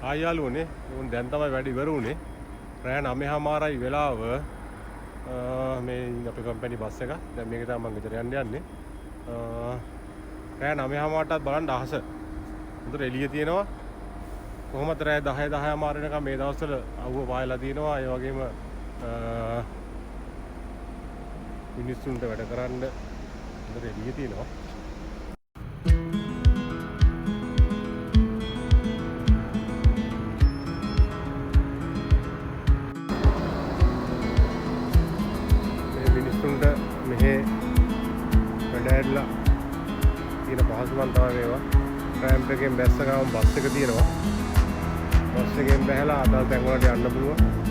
ආයාලුවනේ උන් දැන් තමයි වැඩි ඉවර වුනේ. රෑ 9:00මාරයි වෙලාව. මේ අපේ කම්පැනි බස් එක. දැන් මේක තමයි මම ගෙදර යන්නේ. රෑ 9:00මාරටත් බලන්න අහස. හොඳට එළිය තියෙනවා. කොහොමද රෑ 10:00 වෙනකම් මේ දවස්වල අවුව පායලා තියෙනවා. ඒ වගේම මිනිස්සුන්ට වැඩ කරන්න හොඳට එළිය තියෙනවා. මිනිස්සුන්ට මෙහෙ වැඩ ඇරලා තියෙන පහසුකම් තමයි මේවා. රෑම්ප් එකෙන් බැස්ස ගමන් බස් එක තියෙනවා. බස් එකෙන් බැහැලා අදාළ තැන් වලට යන්න පුළුවන්.